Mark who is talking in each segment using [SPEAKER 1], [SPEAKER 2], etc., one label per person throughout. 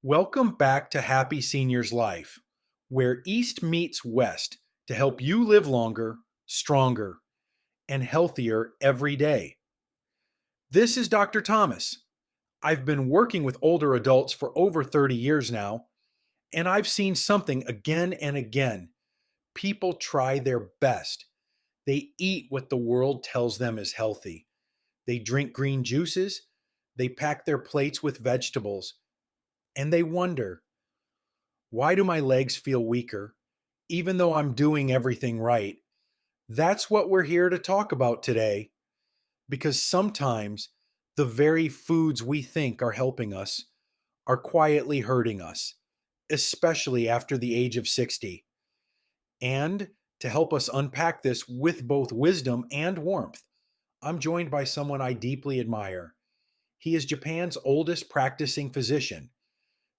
[SPEAKER 1] Welcome back to Happy Seniors Life, where East meets West to help you live longer, stronger, and healthier every day. This is Dr. Thomas. I've been working with older adults for over 30 years now, and I've seen something again and again. People try their best. They eat what the world tells them is healthy. They drink green juices, they pack their plates with vegetables, and they wonder, why do my legs feel weaker, even though I'm doing everything right? That's what we're here to talk about today, because sometimes the very foods we think are helping us are quietly hurting us, especially after the age of 60. And to help us unpack this with both wisdom and warmth, I'm joined by someone I deeply admire. He is Japan's oldest practicing physician,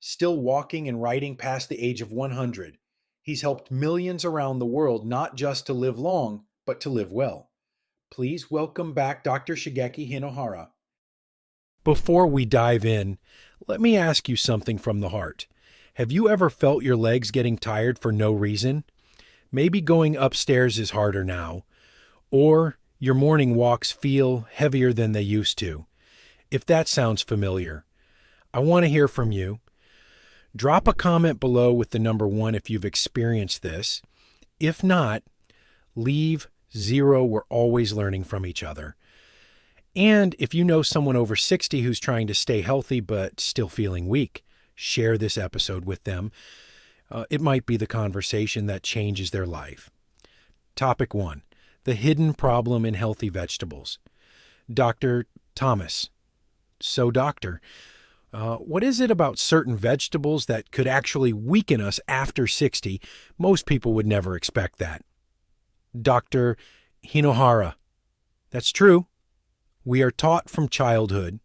[SPEAKER 1] still walking and writing past the age of 100. He's helped millions around the world not just to live long, but to live well. Please welcome back Dr. Shigeki Hinohara. Before we dive in, let me ask you something from the heart. Have you ever felt your legs getting tired for no reason? Maybe going upstairs is harder now, or your morning walks feel heavier than they used to. If that sounds familiar, I want to hear from you. Drop a comment below with the number 1 if you've experienced this. If not, leave 0. We're always learning from each other. And if you know someone over 60 who's trying to stay healthy but still feeling weak, share this episode with them. It might be the conversation that changes their life. Topic 1, the hidden problem in healthy vegetables. Dr. Thomas. So, doctor, what is it about certain vegetables that could actually weaken us after 60? Most people would never expect that. Dr. Hinohara. That's true. We are taught from childhood,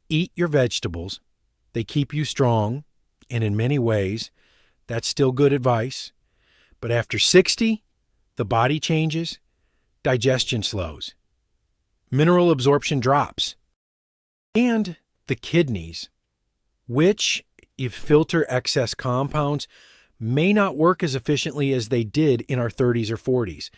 [SPEAKER 1] eat your vegetables. They keep you strong, and in many ways, that's still good advice. But after 60, the body changes, digestion slows, mineral absorption drops, and the kidneys, which, if filter excess compounds, may not work as efficiently as they did in our 30s or 40s.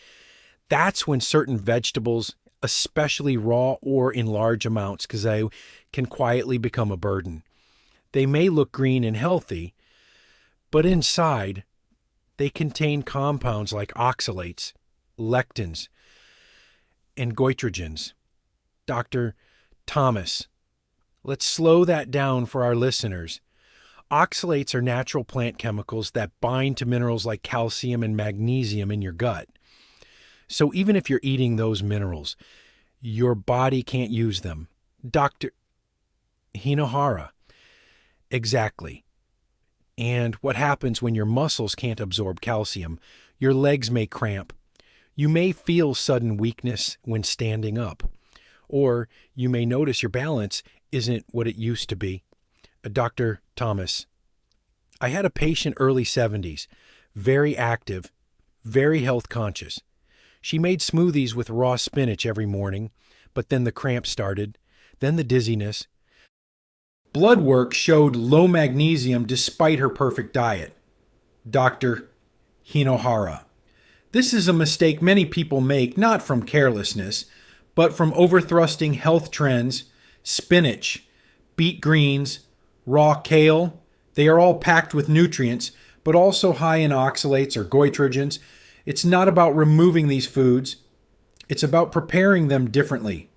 [SPEAKER 1] That's when certain vegetables, especially raw or in large amounts, because they can quietly become a burden. They may look green and healthy, but inside, they contain compounds like oxalates, lectins, and goitrogens. Dr. Thomas, let's slow that down for our listeners. Oxalates are natural plant chemicals that bind to minerals like calcium and magnesium in your gut. So even if you're eating those minerals, your body can't use them. Dr. Hinohara. Exactly. And what happens when your muscles can't absorb calcium? Your legs may cramp. You may feel sudden weakness when standing up. Or you may notice your balance isn't what it used to be. Dr. Thomas. I had a patient early 70s, very active, very health conscious. She made smoothies with raw spinach every morning, but then the cramps started, then the dizziness. Blood work showed low magnesium despite her perfect diet. Dr. Hinohara. This is a mistake many people make, not from carelessness, but from overthrusting health trends. Spinach, beet greens, raw kale, they are all packed with nutrients, but also high in oxalates or goitrogens. It's not about removing these foods. It's about preparing them differently.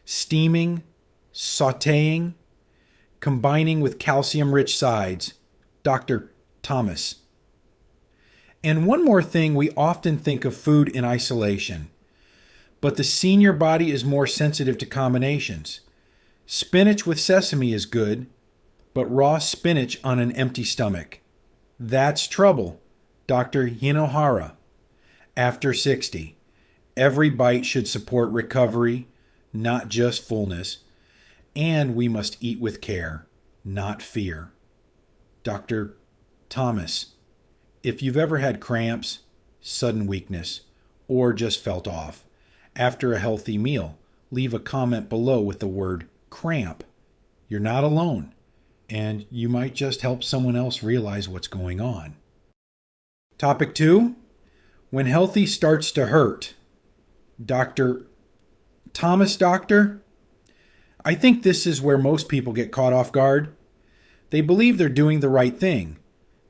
[SPEAKER 1] Steaming, sautéing, combining with calcium-rich sides. Dr. Thomas. And one more thing, we often think of food in isolation, but the senior body is more sensitive to combinations. Spinach with sesame is good, but raw spinach on an empty stomach, that's trouble. Dr. Hinohara. After 60, every bite should support recovery, not just fullness, and we must eat with care, not fear. Dr. Thomas. If you've ever had cramps, sudden weakness, or just felt off after a healthy meal, leave a comment below with the word cramp. You're not alone. and you might just help someone else realize what's going on. Topic 2, when healthy starts to hurt. Dr. Thomas, doctor? I think this is where most people get caught off guard. They believe they're doing the right thing.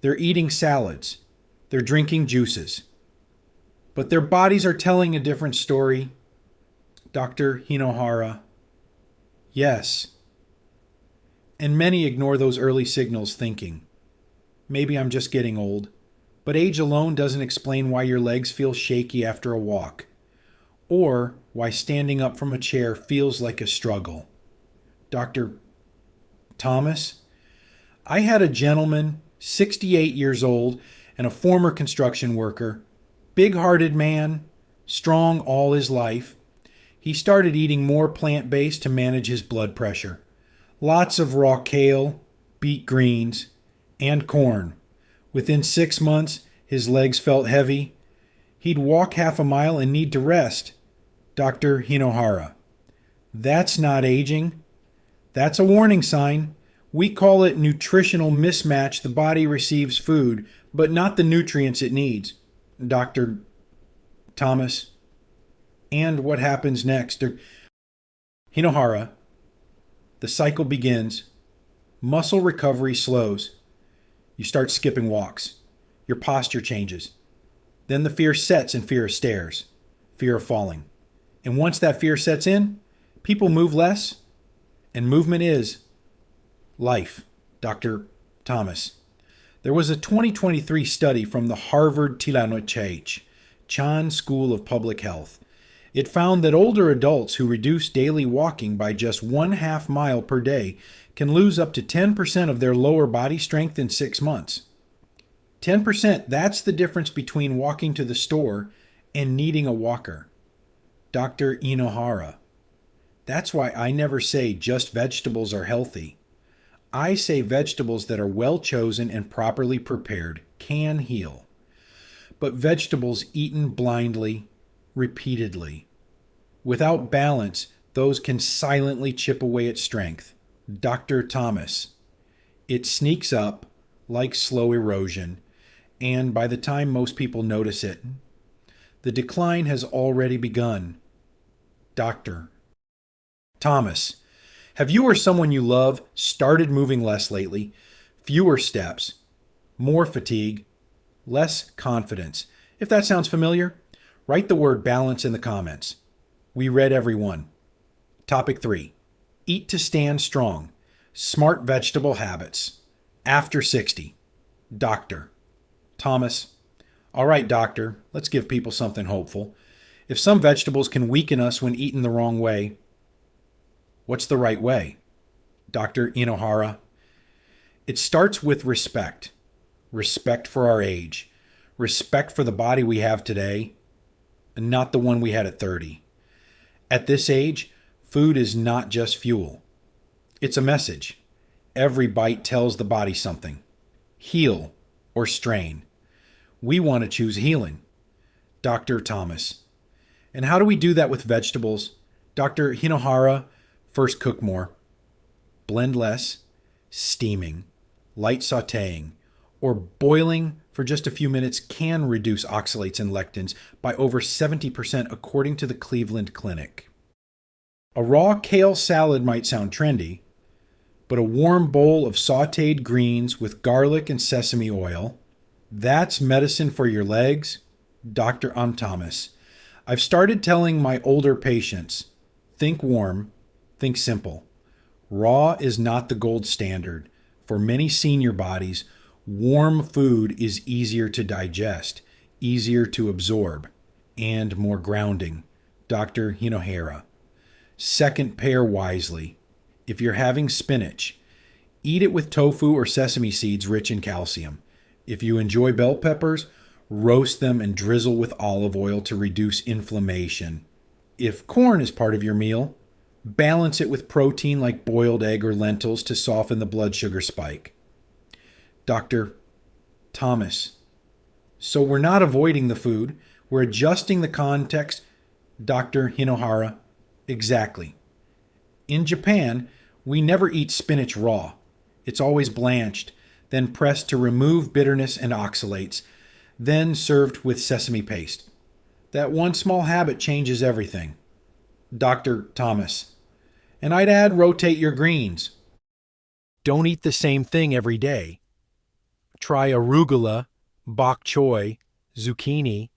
[SPEAKER 1] They're eating salads. They're drinking juices. But their bodies are telling a different story. Dr. Hinohara. Yes. And many ignore those early signals thinking, maybe I'm just getting old. But age alone doesn't explain why your legs feel shaky after a walk, or why standing up from a chair feels like a struggle. Dr. Thomas, I had a gentleman, 68 years old, and a former construction worker, big-hearted man, strong all his life. He started eating more plant-based to manage his blood pressure. Lots of raw kale, beet greens, and corn. Within 6 months, his legs felt heavy. He'd walk half a mile and need to rest. Dr. Hinohara. That's not aging. That's a warning sign. We call it nutritional mismatch. The body receives food, but not the nutrients it needs. Dr. Thomas. And what happens next? Hinohara. The cycle begins. Muscle recovery slows. You start skipping walks. Your posture changes. Then the fear sets and fear of stairs, fear of falling. And once that fear sets in, people move less, and movement is life. Dr. Thomas. There was a 2023 study from the Harvard Tilanochech Chan School of Public Health. It found that older adults who reduce daily walking by just 1/2 mile per day can lose up to 10% of their lower body strength in 6 months. 10%, that's the difference between walking to the store and needing a walker. Dr. Inohara. That's why I never say just vegetables are healthy. I say vegetables that are well chosen and properly prepared can heal. But vegetables eaten blindly, repeatedly, without balance, those can silently chip away at strength. Dr. Thomas. It sneaks up like slow erosion, and by the time most people notice it, the decline has already begun. Dr. Thomas. Have you or someone you love started moving less lately? Fewer steps, more fatigue, less confidence. If that sounds familiar, write the word balance in the comments. We read every one. Topic 3. Eat to stand strong. Smart vegetable habits. After 60. Dr. Thomas. All right, doctor, let's give people something hopeful. If some vegetables can weaken us when eaten the wrong way, what's the right way? Dr. Inohara. It starts with respect. Respect for our age. Respect for the body we have today, and not the one we had at 30. At this age, food is not just fuel. It's a message. Every bite tells the body something. Heal or strain. We want to choose healing. Dr. Thomas. And how do we do that with vegetables? Dr. Hinohara, first cook more. Blend less, steaming, light sautéing, or boiling for just a few minutes can reduce oxalates and lectins by over 70% according to the Cleveland Clinic. A raw kale salad might sound trendy, but a warm bowl of sautéed greens with garlic and sesame oil, that's medicine for your legs. Dr. Thomas. I've started telling my older patients, think warm, think simple. Raw is not the gold standard. For many senior bodies, warm food is easier to digest, easier to absorb, and more grounding. Dr. Hinohara. Second, pair wisely. If you're having spinach, eat it with tofu or sesame seeds rich in calcium. If you enjoy bell peppers, roast them and drizzle with olive oil to reduce inflammation. If corn is part of your meal, balance it with protein like boiled egg or lentils to soften the blood sugar spike. Dr. Thomas. So we're not avoiding the food, we're adjusting the context. Dr. Hinohara. Exactly. In Japan, we never eat spinach raw. It's always blanched, then pressed to remove bitterness and oxalates, then served with sesame paste. That one small habit changes everything. Dr. Thomas. And I'd add rotate your greens. Don't eat the same thing every day. Try arugula, bok choy, zucchini.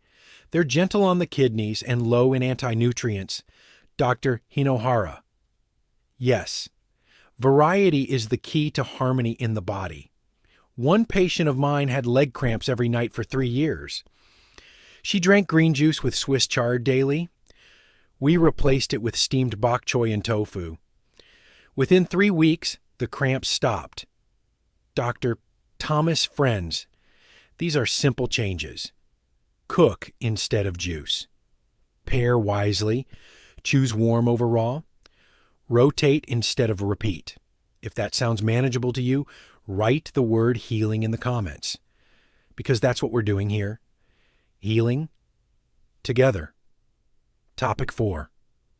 [SPEAKER 1] They're gentle on the kidneys and low in anti-nutrients. Dr. Hinohara. Yes, variety is the key to harmony in the body. One patient of mine had leg cramps every night for 3 years. She drank green juice with Swiss chard daily. We replaced it with steamed bok choy and tofu. Within 3 weeks, the cramps stopped. Dr. Thomas Friends. These are simple changes. Cook instead of juice. Pair wisely. Choose warm over raw. Rotate instead of repeat. If that sounds manageable to you, write the word healing in the comments. Because that's what we're doing here. Healing together. Topic 4.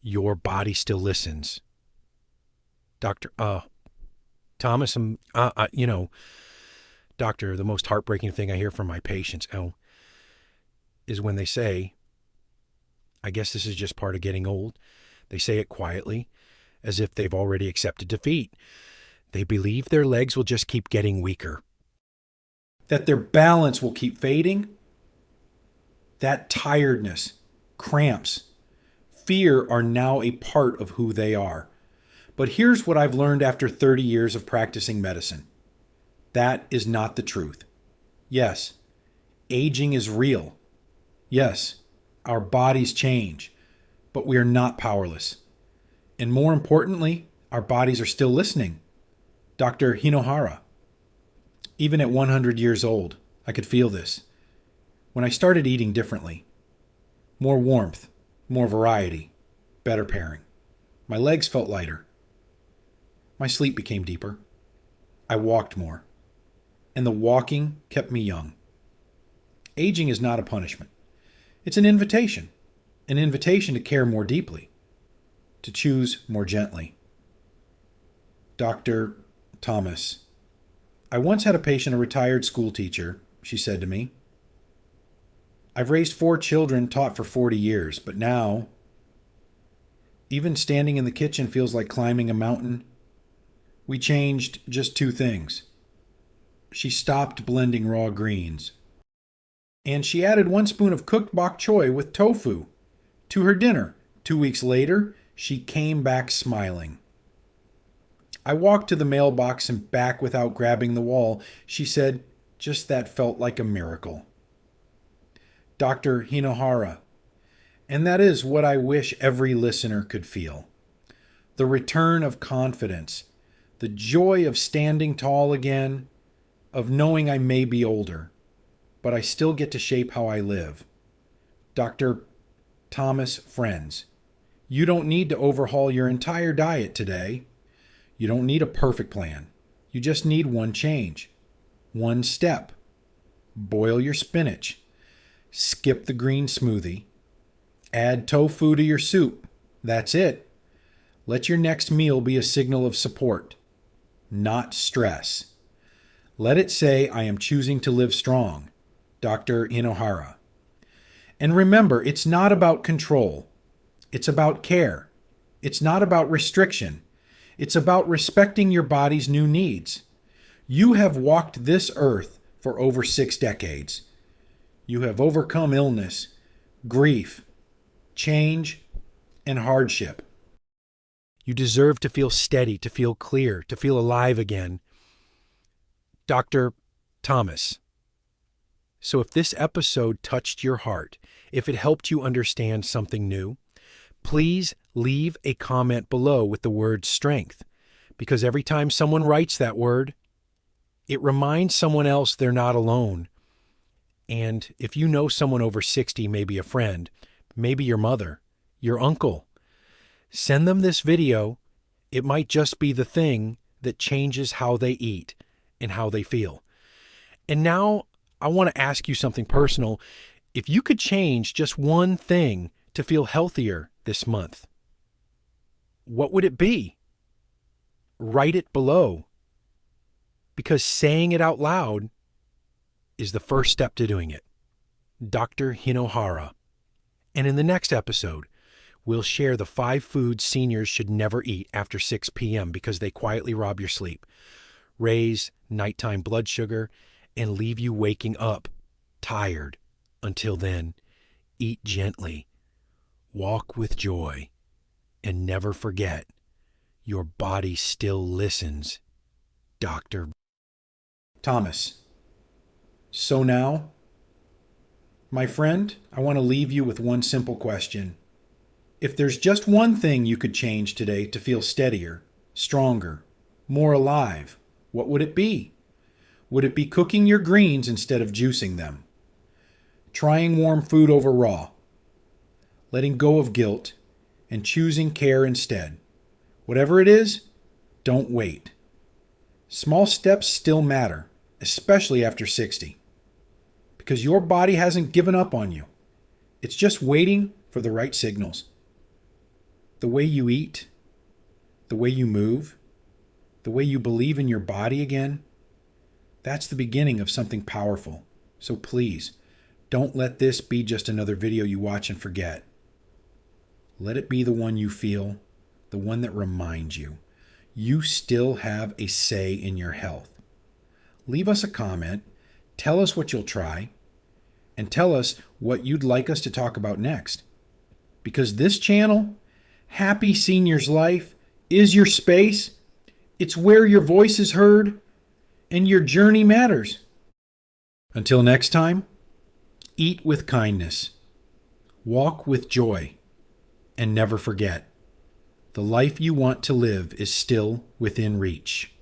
[SPEAKER 1] Your body still listens. Dr. Thomas, Doctor, the most heartbreaking thing I hear from my patients, is when they say, I guess this is just part of getting old. They say it quietly, as if they've already accepted defeat. They believe their legs will just keep getting weaker. That their balance will keep fading. That tiredness, cramps, fear are now a part of who they are. But here's what I've learned after 30 years of practicing medicine. That is not the truth. Yes, aging is real. Yes, our bodies change, but we are not powerless. And more importantly, our bodies are still listening. Dr. Hinohara. Even at 100 years old, I could feel this. When I started eating differently, more warmth, more variety, better pairing. My legs felt lighter. My sleep became deeper. I walked more. And the walking kept me young. Aging is not a punishment. It's an invitation to care more deeply, to choose more gently. Dr. Thomas. I once had a patient, a retired school teacher. She said to me, I've raised 4 children, taught for 40 years, but now, even standing in the kitchen feels like climbing a mountain. We changed just 2 things. She stopped blending raw greens, and she added 1 spoon of cooked bok choy with tofu to her dinner. 2 weeks later, she came back smiling. I walked to the mailbox and back without grabbing the wall. She said, just that felt like a miracle. Dr. Hinohara. And that is what I wish every listener could feel. The return of confidence, the joy of standing tall again, of knowing I may be older, but I still get to shape how I live. Dr. Thomas Friends. You don't need to overhaul your entire diet today. You don't need a perfect plan. You just need one change, one step. Boil your spinach. Skip the green smoothie. Add tofu to your soup. That's it. Let your next meal be a signal of support, not stress. Let it say, I am choosing to live strong. Dr. Hinohara. And remember, it's not about control. It's about care. It's not about restriction. It's about respecting your body's new needs. You have walked this earth for over 6 decades. You have overcome illness, grief, change, and hardship. You deserve to feel steady, to feel clear, to feel alive again. Dr. Thomas. So if this episode touched your heart, if it helped you understand something new, please leave a comment below with the word strength, because every time someone writes that word, it reminds someone else they're not alone. And if you know someone over 60, maybe a friend, maybe your mother, your uncle, send them this video. It might just be the thing that changes how they eat and how they feel. And now I want to ask you something personal. If you could change just one thing to feel healthier this month, what would it be? Write it below. because saying it out loud is the first step to doing it. Dr. Hinohara. And in the next episode, we'll share the 5 foods seniors should never eat after 6 p.m. because they quietly rob your sleep, raise nighttime blood sugar, and leave you waking up tired. Until then, eat gently, walk with joy, and never forget, your body still listens. Dr. Thomas. So now, my friend, I want to leave you with one simple question. If there's just one thing you could change today to feel steadier, stronger, more alive, what would it be? Would it be cooking your greens instead of juicing them? Trying warm food over raw? Letting go of guilt and choosing care instead? Whatever it is, don't wait. Small steps still matter, especially after 60, because your body hasn't given up on you. It's just waiting for the right signals. The way you eat, the way you move, the way you believe in your body again, that's the beginning of something powerful. So please, don't let this be just another video you watch and forget. Let it be the one you feel, the one that reminds you you still have a say in your health. Leave us a comment, tell us what you'll try, and tell us what you'd like us to talk about next. Because this channel, Happy Seniors Life, is your space. It's where your voice is heard and your journey matters. Until next time, eat with kindness, walk with joy, and never forget, the life you want to live is still within reach.